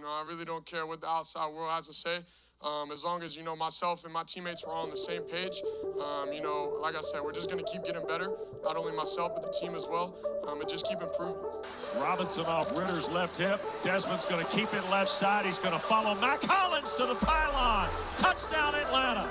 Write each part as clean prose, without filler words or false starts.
I really don't care what the outside world has to say. As long as, myself and my teammates were all on the same page, like I said, we're just going to keep getting better. Not only myself, but the team as well. And just keep improving. Robinson off Ridder's left hip. Desmond's going to keep it left side. He's going to follow Mac Hollins to the pylon. Touchdown, Atlanta.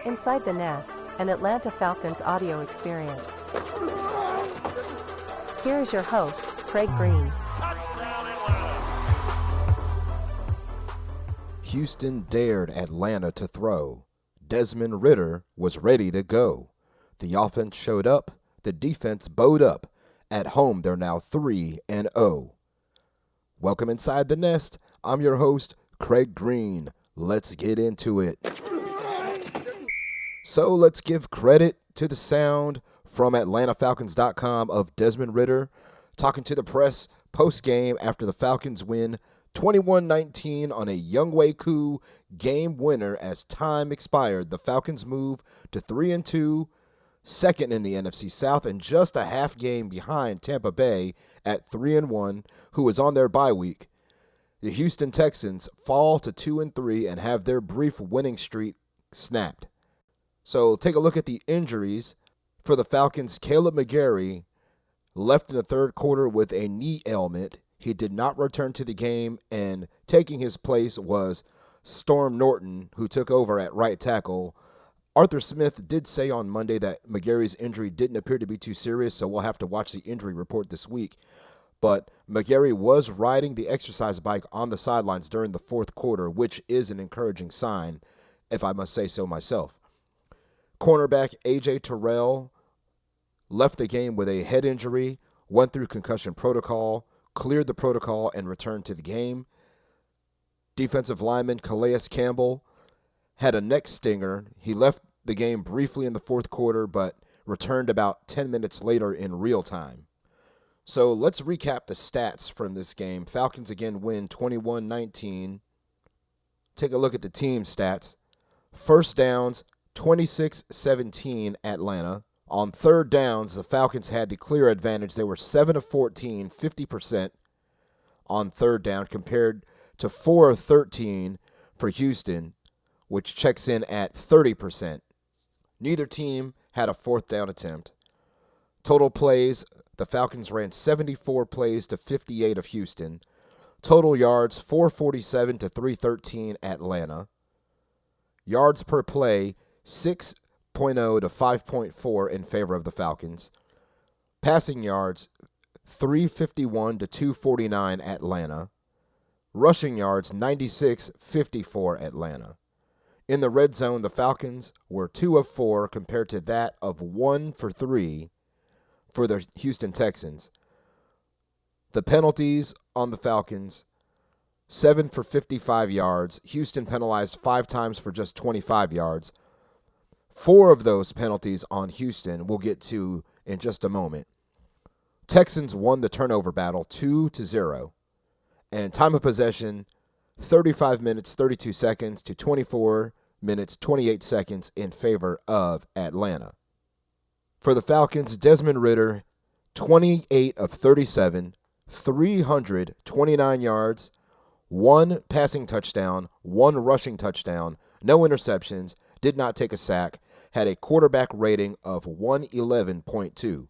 Inside the Nest, an Atlanta Falcons audio experience. Here is your host, Craig Green. Touchdown, Atlanta. Houston dared Atlanta to throw. Desmond Ridder was ready to go. The offense showed up. The defense bowed up. At home, they're now 3-0. Welcome inside the Nest. I'm your host, Craig Green. Let's get into it. So let's give credit to the sound from AtlantaFalcons.com of Desmond Ridder talking to the press post-game after the Falcons win 21-19 on a Younghoe Koo game winner. As time expired, the Falcons move to 3-2, second in the NFC South, and just a half game behind Tampa Bay at 3-1, who is on their bye week. The Houston Texans fall to 2-3 and have their brief winning streak snapped. So take a look at the injuries. For the Falcons, Caleb McGarry left in the third quarter with a knee ailment. He did not return to the game, and taking his place was Storm Norton, who took over at right tackle. Arthur Smith did say on Monday that McGarry's injury didn't appear to be too serious, so we'll have to watch the injury report this week. But McGarry was riding the exercise bike on the sidelines during the fourth quarter, which is an encouraging sign, if I must say so myself. Cornerback A.J. Terrell left the game with a head injury, went through concussion protocol, cleared the protocol, and returned to the game. Defensive lineman Calais Campbell had a neck stinger. He left the game briefly in the fourth quarter, but returned about 10 minutes later in real time. So let's recap the stats from this game. Falcons again win 21-19. Take a look at the team stats. First downs, 26-17 Atlanta. On third downs, the Falcons had the clear advantage. They were 7 of 14, 50% on third down, compared to 4 of 13 for Houston, which checks in at 30%. Neither team had a fourth down attempt. Total plays, the Falcons ran 74 plays to 58 of Houston. Total yards, 447 to 313 Atlanta. Yards per play, 6.0 to 5.4 in favor of the Falcons. Passing yards, 351 to 249 Atlanta. Rushing yards, 96-54 Atlanta. In the red zone, the Falcons were 2 of 4 compared to that of 1 for 3 for the Houston Texans. The penalties on the Falcons, 7 for 55 yards. Houston penalized 5 times for just 25 yards. 4 of those penalties on Houston we'll get to in just a moment. Texans won the turnover battle 2-0. And time of possession, 35 minutes, 32 seconds to 24 minutes, 28 seconds in favor of Atlanta. For the Falcons, Desmond Ridder, 28 of 37, 329 yards, 1 passing touchdown, 1 rushing touchdown, no interceptions, did not take a sack, had a quarterback rating of 111.2.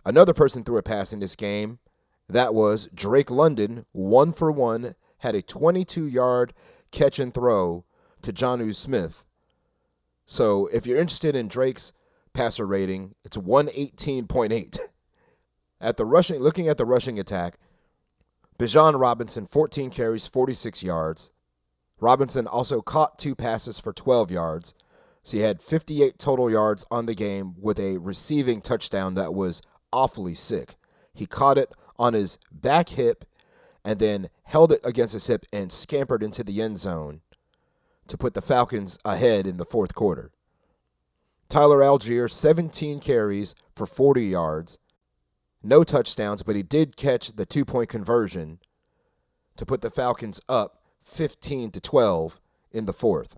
Another person threw a pass in this game. That was Drake London, 1 for 1, had a 22-yard catch and throw to Jonnu Smith. So if you're interested in Drake's passer rating, it's 118.8. Looking at the rushing attack, Bijan Robinson, 14 carries, 46 yards. Robinson also caught 2 passes for 12 yards. So he had 58 total yards on the game with a receiving touchdown that was awfully sick. He caught it on his back hip and then held it against his hip and scampered into the end zone to put the Falcons ahead in the fourth quarter. Tyler Algier, 17 carries for 40 yards. No touchdowns, but he did catch the 2-point conversion to put the Falcons up 15-12 in the fourth.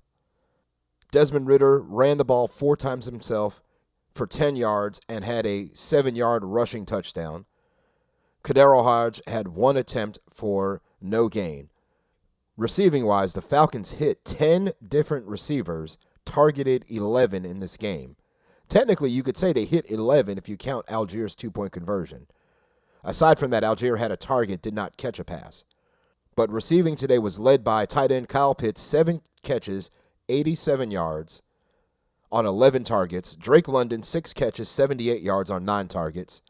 Desmond Ridder ran the ball 4 times himself for 10 yards and had a 7-yard rushing touchdown. Kadero Hodge had 1 attempt for no gain. Receiving-wise, the Falcons hit 10 different receivers, targeted 11 in this game. Technically, you could say they hit 11 if you count Algiers' 2-point conversion. Aside from that, Algier had a target, did not catch a pass. But receiving today was led by tight end Kyle Pitts, 7 catches, 87 yards on 11 targets. Drake London, 6 catches, 78 yards on 9 targets.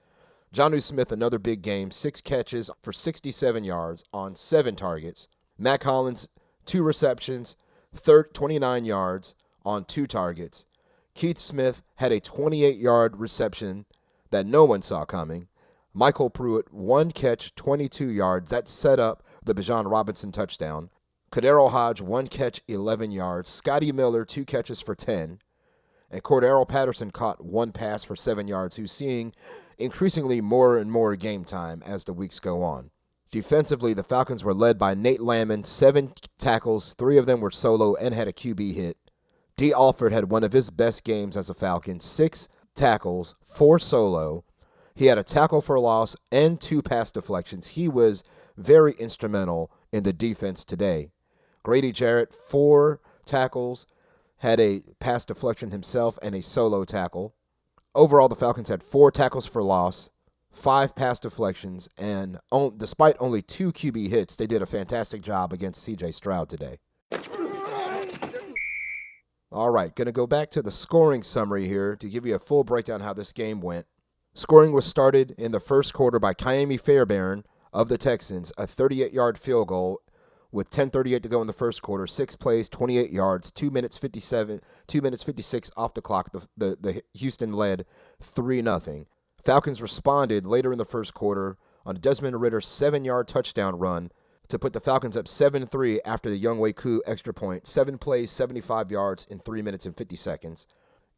Jonnu Smith, another big game, 6 catches for 67 yards on 7 targets. Matt Collins, 2 receptions, 29 yards on 2 targets. Keith Smith had a 28-yard reception that no one saw coming. Michael Pruitt, 1 catch, 22 yards. That set up the Bijan Robinson touchdown. Kadero Hodge, 1 catch, 11 yards. Scotty Miller, 2 catches for 10. And Cordero Patterson caught 1 pass for 7 yards, who's seeing increasingly more and more game time as the weeks go on. Defensively, the Falcons were led by Nate Lamon, 7 tackles, 3 of them were solo and had a QB hit. D. Alford had one of his best games as a Falcon, 6 tackles, 4 solo. He had a tackle for loss and 2 pass deflections. He was very instrumental in the defense today. Grady Jarrett, 4 tackles, had a pass deflection himself and a solo tackle. Overall, the Falcons had 4 tackles for loss, 5 pass deflections, and despite only 2 QB hits, they did a fantastic job against CJ Stroud today. All right, going to go back to the scoring summary here to give you a full breakdown how this game went. Scoring was started in the first quarter by Ka'imi Fairbairn of the Texans, a 38-yard field goal with 10:38 to go in the first quarter, 6 plays, 28 yards, 2 minutes 56 off the clock. The Houston led 3-0. Falcons responded later in the first quarter on Desmond Ridder's 7-yard touchdown run to put the Falcons up 7-3 after the Younghoe Koo extra point. 7 plays, 75 yards in 3 minutes and 50 seconds.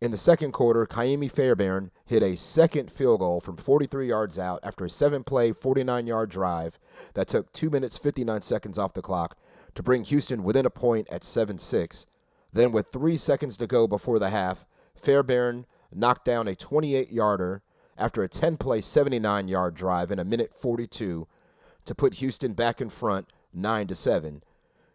In the second quarter, Ka'imi Fairbairn hit a second field goal from 43 yards out after a 7-play, 49-yard drive that took 2 minutes 59 seconds off the clock to bring Houston within a point at 7-6. Then with 3 seconds to go before the half, Fairbairn knocked down a 28-yarder after a 10-play, 79-yard drive in a minute 42 to put Houston back in front 9-7.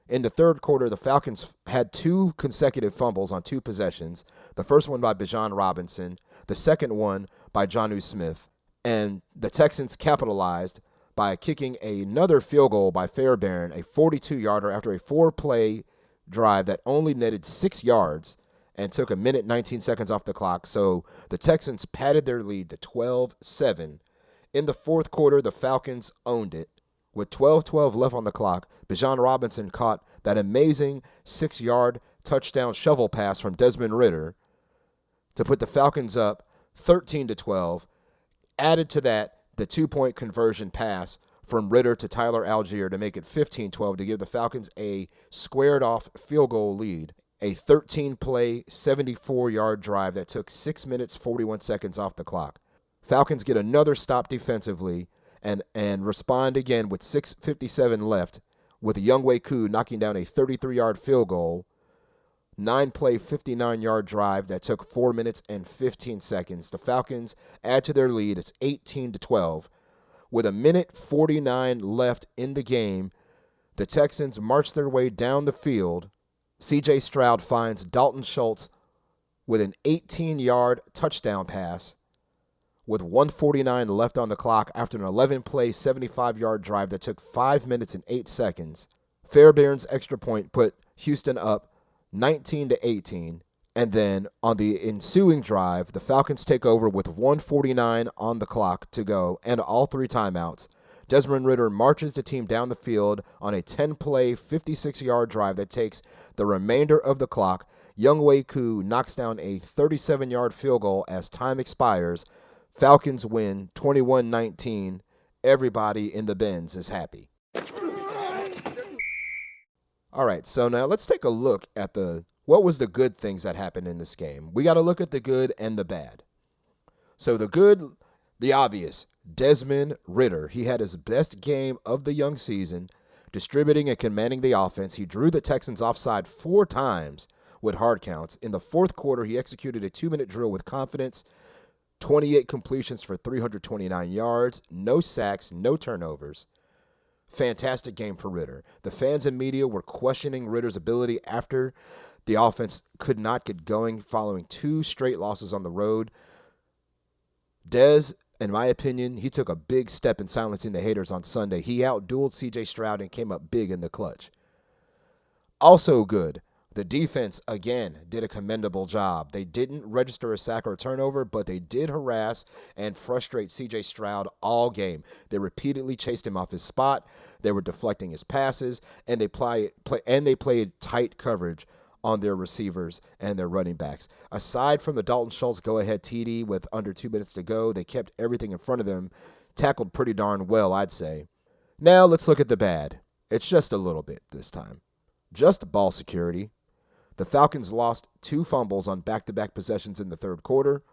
In the third quarter, the Falcons had 2 consecutive fumbles on 2 possessions, the first one by Bijan Robinson, the second one by Jonnu Smith, and the Texans capitalized by kicking another field goal by Fairbairn, a 42-yarder after a 4-play drive that only netted 6 yards and took a minute 19 seconds off the clock, so the Texans padded their lead to 12-7. In the fourth quarter, the Falcons owned it. With 12:12 left on the clock, Bijan Robinson caught that amazing 6-yard touchdown shovel pass from Desmond Ridder to put the Falcons up 13-12. Added to that, the 2-point conversion pass from Ridder to Tyler Algier to make it 15-12 to give the Falcons a squared-off field goal lead. A 13-play, 74-yard drive that took 6 minutes, 41 seconds off the clock. Falcons get another stop defensively and respond again with 6:57 left with Younghoe Koo knocking down a 33-yard field goal, 9-play, 59-yard drive that took 4 minutes and 15 seconds. The Falcons add to their lead. It's 18-12. With a minute 49 left in the game, the Texans march their way down the field. CJ Stroud finds Dalton Schultz with an 18-yard touchdown pass with 1:49 left on the clock after an 11-play, 75-yard drive that took 5 minutes and 8 seconds. Fairbairn's extra point put Houston up 19-18. And then on the ensuing drive, the Falcons take over with 1:49 on the clock to go and all 3 timeouts. Desmond Ridder marches the team down the field on a 10-play, 56-yard drive that takes the remainder of the clock. Younghoe Koo knocks down a 37-yard field goal as time expires. Falcons win 21-19. Everybody in the Benz is happy. All right, so now let's take a look at what was the good things that happened in this game. We got to look at the good and the bad. So the good, the obvious, Desmond Ridder. He had his best game of the young season, distributing and commanding the offense. He drew the Texans offside 4 times with hard counts. In the fourth quarter, he executed a 2-minute drill with confidence, 28 completions for 329 yards, no sacks, no turnovers. Fantastic game for Ridder. The fans and media were questioning Ridder's ability after the offense could not get going following 2 straight losses on the road. Dez, in my opinion, he took a big step in silencing the haters on Sunday. He outdueled CJ Stroud and came up big in the clutch. Also good, the defense, again, did a commendable job. They didn't register a sack or a turnover, but they did harass and frustrate CJ Stroud all game. They repeatedly chased him off his spot. They were deflecting his passes, and they played tight coverage on their receivers and their running backs. Aside from the Dalton Schultz go-ahead TD with under 2 minutes to go, they kept everything in front of them, tackled pretty darn well, I'd say. Now let's look at the bad. It's just a little bit this time. Just ball security. The Falcons lost 2 fumbles on back-to-back possessions in the third quarter.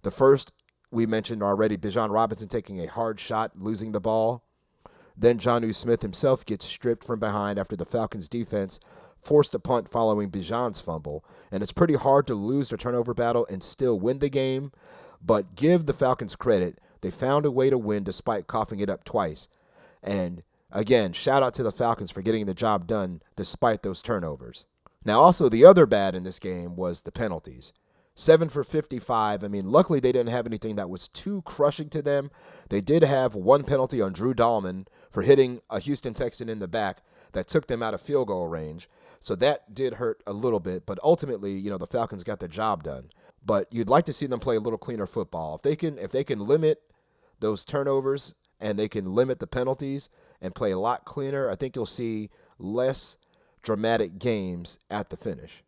The first, we mentioned already, Bijan Robinson taking a hard shot, losing the ball. Then Jonnu Smith himself gets stripped from behind after the Falcons' defense forced a punt following Bijan's fumble. And it's pretty hard to lose the turnover battle and still win the game. But give the Falcons credit. They found a way to win despite coughing it up twice. And again, shout out to the Falcons for getting the job done despite those turnovers. Now, also, the other bad in this game was the penalties. 7 for 55. I mean, luckily they didn't have anything that was too crushing to them. They did have 1 penalty on Drew Dahlman for hitting a Houston Texan in the back that took them out of field goal range. So that did hurt a little bit, but ultimately, the Falcons got the job done. But you'd like to see them play a little cleaner football. If they can limit those turnovers and they can limit the penalties and play a lot cleaner, I think you'll see less dramatic games at the finish.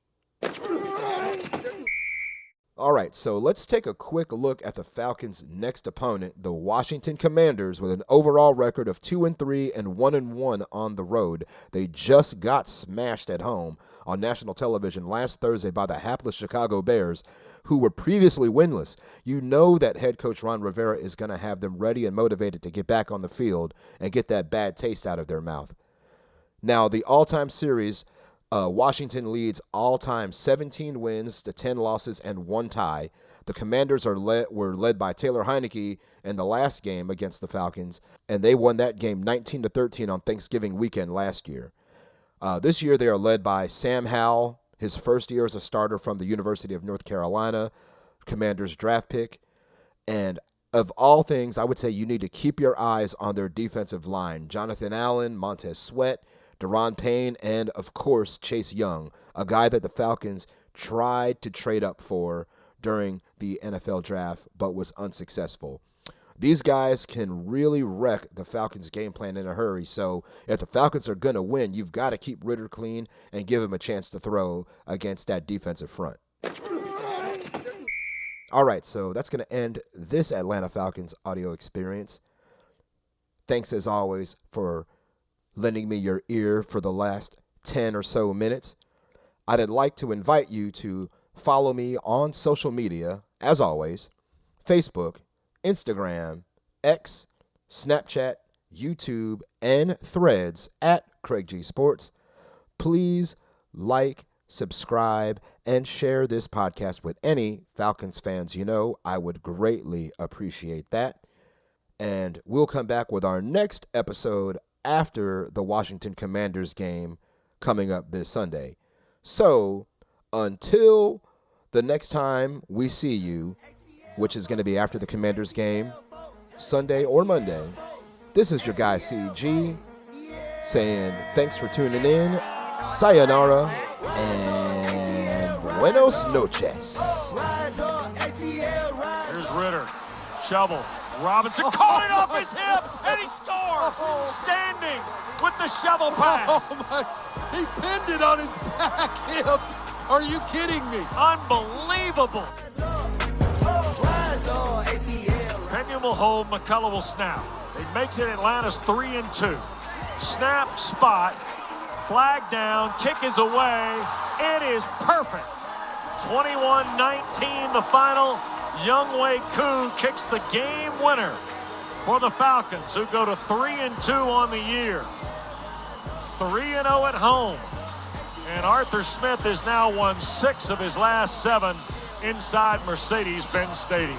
All right, so let's take a quick look at the Falcons' next opponent, the Washington Commanders, with an overall record of 2-3 and 1-1 on the road. They just got smashed at home on national television last Thursday by the hapless Chicago Bears, who were previously winless. You know that head coach Ron Rivera is going to have them ready and motivated to get back on the field and get that bad taste out of their mouth. Now, the all-time series, Washington leads all-time 17 wins to 10 losses and 1 tie. The Commanders were led by Taylor Heineke in the last game against the Falcons, and they won that game 19-13 on Thanksgiving weekend last year. This year, they are led by Sam Howell, his first year as a starter from the University of North Carolina, Commanders draft pick. And of all things, I would say you need to keep your eyes on their defensive line. Jonathan Allen, Montez Sweat, Deron Payne, and, of course, Chase Young, a guy that the Falcons tried to trade up for during the NFL draft but was unsuccessful. These guys can really wreck the Falcons' game plan in a hurry, so if the Falcons are going to win, you've got to keep Ridder clean and give him a chance to throw against that defensive front. All right, so that's going to end this Atlanta Falcons audio experience. Thanks, as always, for lending me your ear for the last 10 or so minutes. I'd like to invite you to follow me on social media, as always, Facebook, Instagram, X, Snapchat, YouTube, and Threads at Craig G Sports. Please like, subscribe, and share this podcast with any Falcons fans you know. I would greatly appreciate that. And we'll come back with our next episode after the Washington Commanders game coming up this Sunday. So, until the next time we see you, which is going to be after the Commanders game, Sunday or Monday, this is your guy CG saying thanks for tuning in, sayonara, and buenos noches. Here's Ridder, shovel. Robinson caught it off his hip, and he scores! Standing with the shovel pass. Oh my, he pinned it on his back hip. Are you kidding me? Unbelievable. Pena will hold, McCullough will snap. It makes it Atlanta's 3-2. Snap, spot, flag down, kick is away. It is perfect. 21-19 the final. Younghoe Koo kicks the game winner for the Falcons, who go to 3-2 on the year. 3-0 at home. And Arthur Smith has now won 6 of his last 7 inside Mercedes-Benz Stadium.